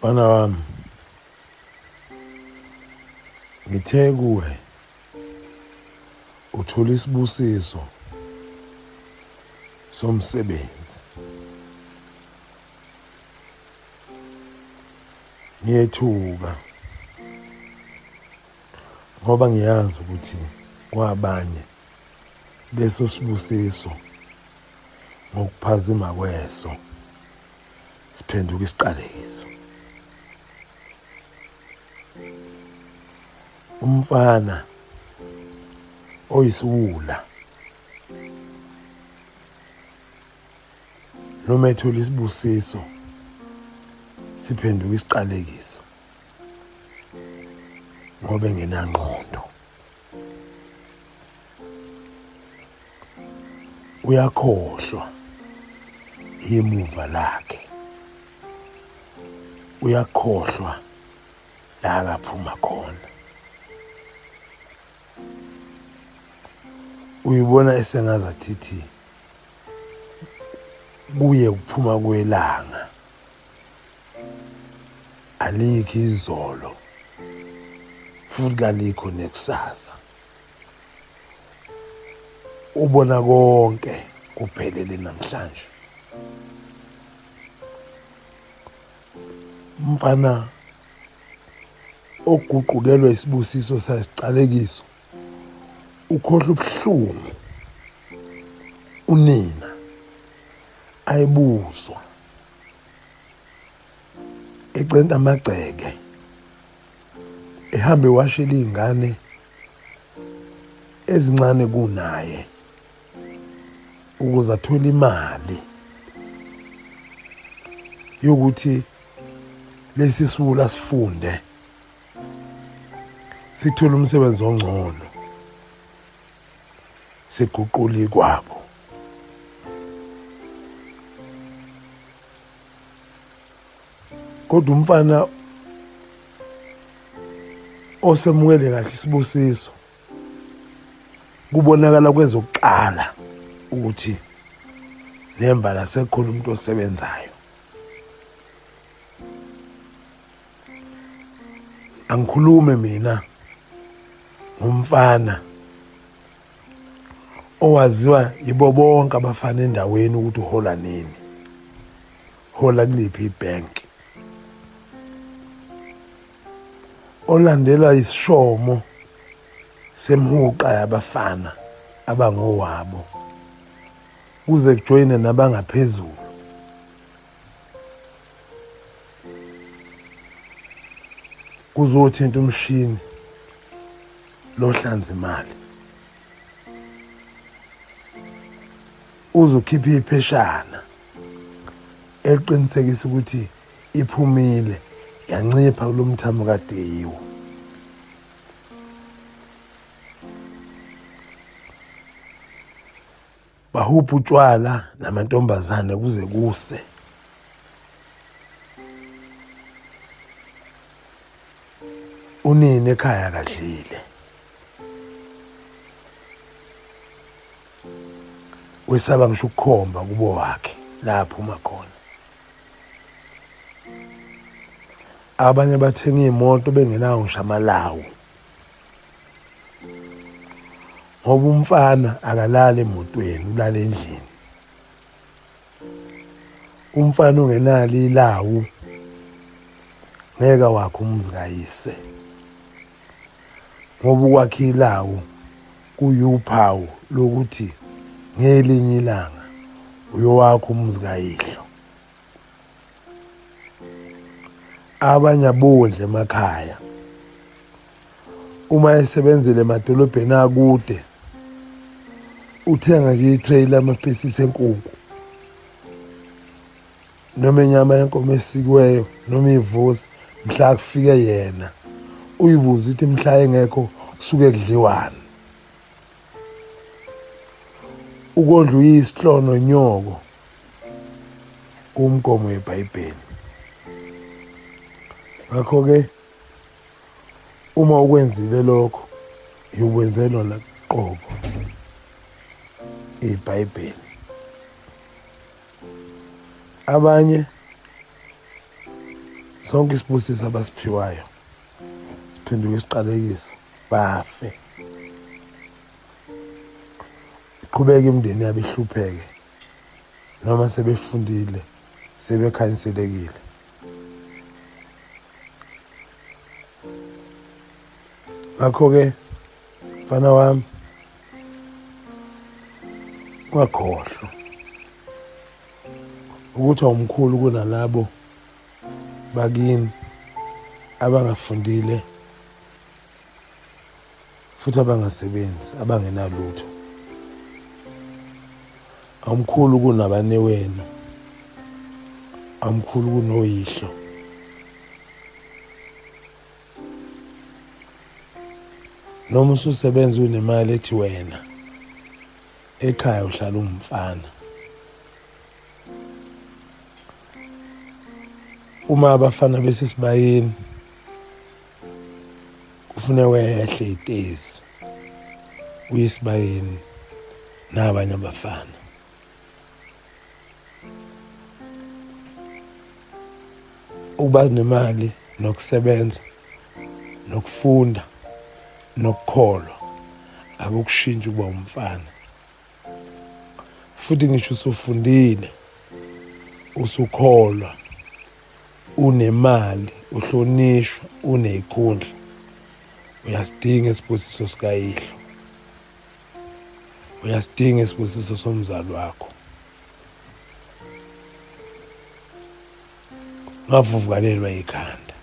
Mfana wami, ngithe kuwe uthola isibusiso somsebenzi. Ngiyethuka ngoba ngiyazi ukuthi kwabanye leso sibusiso ngokuphazima kweso siphenduka isiqalekiso. Umfana oyisiwula noma ethola isibusiso siphenduka isiqalekiso ngoba engenangqondo. Uyakhohlwa imuva lakhe, uyakhohlwa la akaphuma khona. Uyibona esengazathi kuye ukuphuma kwelanga, alikho izolo futhi kalikho nekusasa. Ubona konke kuphelele namhlanje. Umfana oguqukelwe isibusiso sasiqalekiso ukhohlwa ubuhlungu unina ayibuzwa ecenta amagceke, ehambe washela izingane ezincane kunaye ukuze athole imali yokuthi lesi siwula sifunde sithole umsebenzi ongcono siguqule kwabo. Kodwa umfana osemukele kahle isibusiso kubonakala kwezokuqala ukuthi nembala sekhona umuntu osebenzayo. Angikhulume mina ngumfana owaziwa yibo bonke abafana endaweni ukuthi uhola nini, hola kuliphi ibank, olandelwa isishomo semhuqa yabafana abangowabo kuze kujoyine nabangaphezulu. Kuzothinta umshini lohlanza imali, uzokhipha ipheshana eliqinisekisa ukuthi iphumile yancipha kulo mthamo kade yiwo. Bahupha utshwala namantombazane kuze kuse. Unina ekhaya kadlile, wesaba ngisho ukukhomba kubo wakhe lapho uma khona. Abanye bathenga imoto bengenawo ngisho amalawu ngoba umfana akalala emotweni, ulala endlini. Umfana ongenalo ilawu ngeke wakhe umuzi kayise ngoba ukwakhe ilawu kuyuphawu lokuthi ngelinye ilanga uyowakha umuzi kayihlo. Abanye abondle emakhaya, uma esebenzele emadolobheni akude uthenga nje itrailer amapieces enkukhu noma inyama yenkomo esikiweyo noma ivuzi. Mhla kufike yena uyibuza ukuthi mhla engekho kusuke kudliwani. Ukondla uyisihlono nyoko kumgomo weBhayibheli. Ngakho-ke uma ukwenzile lokho ukwenzelwa laqobo iBhayibheli. Abanye sonke isibusiso abasiphiwayo siphenduke isiqalekiso bafe. Iqhubeka imindeni yabo ihlupheke noma sebefundile sebekhanyiselekile. Ngakho-ke mfana wami, ungakhohlwa ukuthi awumkhulu kunalabo bakini abangafundile futhi abangasebenzi, abangenalutho. Awumkhulu kunabanewenu, awumkhulu kunoyihlo. Noma ususebenza unemali ethi wena, ekhaya uhlala umfana. Uma abafana besisibayeni kufuneka wehle itezi uye esibayeni nabanye abafana. Ukuba nemali nokusebenza nokufunda nokukholwa akukushintsha ukuba umfana. Futhi ngisho usufundile, usukholwa, unemali, uhlonishwa, uneyikhundla, uyasidinga isibusiso sikayihlo, uyasidinga isibusiso somzali wakho. Ungavuvukalelwa ikhanda,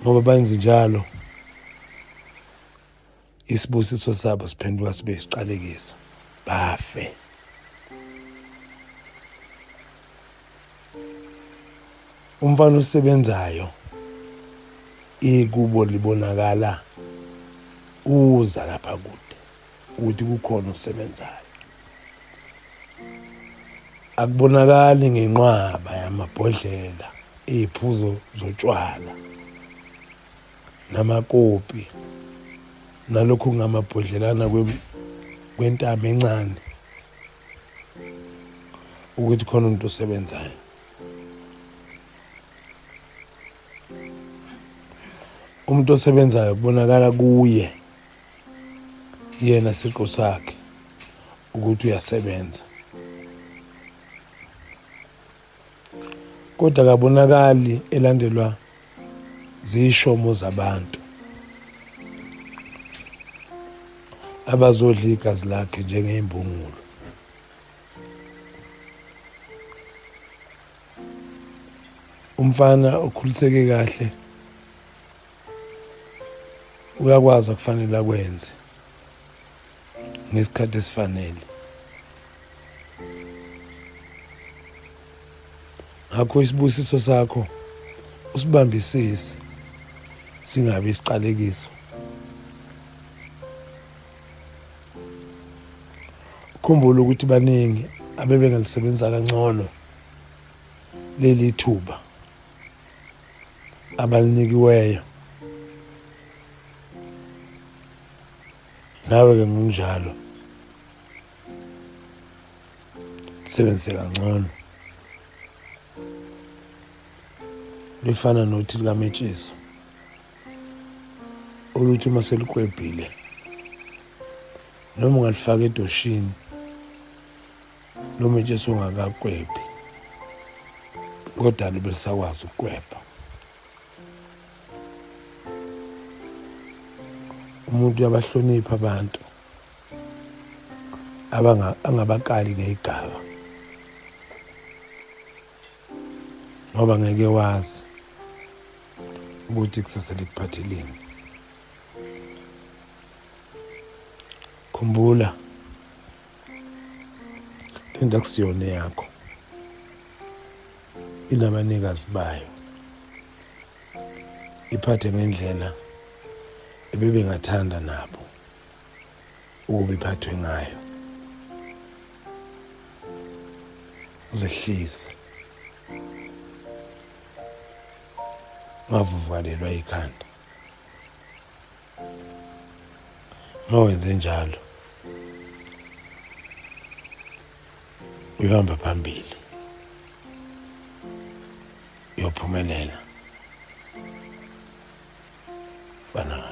ngoba benze njalo isibusiso sabo siphenduka sibe isiqalekiso, bafe. Umfana osebenzayo ikubo libonakala uza lapha kude ukuthi kukhona osebenzayo. Akubonakali ngenqwaba yamabhodlela, iziphuzo zotshwala, namakopi, nalokhu ngamabhodlelana kwentaba encane ukuthi khona umuntu osebenzayo. Umuntu osebenzayo kubonakala kuye yena siqu sakhe ukuthi uyasebenza, kodwa akabonakali elandelwa zishomo zabantu abazodla igazi lakhe njengeimbungulu. Umfana okhuliseke kahle uyakwazi akufanele akwenze ngesikhathi esifanele. Ngakho isibusiso sakho usibambisise, singabe isiqalekiso. Ukhumbule ukuthi baningi abebengalisebenzisa kangcono leli thuba abalinikiweyo. Nawe-ke ngokunjalo sebenzise kangcono. Lifana nothi likaMetshiso oluthi uma selikwebhile noma ungalifaka edoshini lo Metshiso ungakakwebhi, kodwa libe lisakwazi ukukwebha. Umuntu uyabahlonipha abantu angabakali ngegaba, ngoba ngeke wazi ukuthi kusasa likuphatheleni. Khumbula lento akusiyona yakho, inabanikazi bayo. Iphathe ngendlela ebebengathanda nabo ukuba iphathwe ngayo. Uzehlise, ungavuvukalelwa ikhanda. Uma wenze njalo uyahamba phambili. uyophumelela. Bana.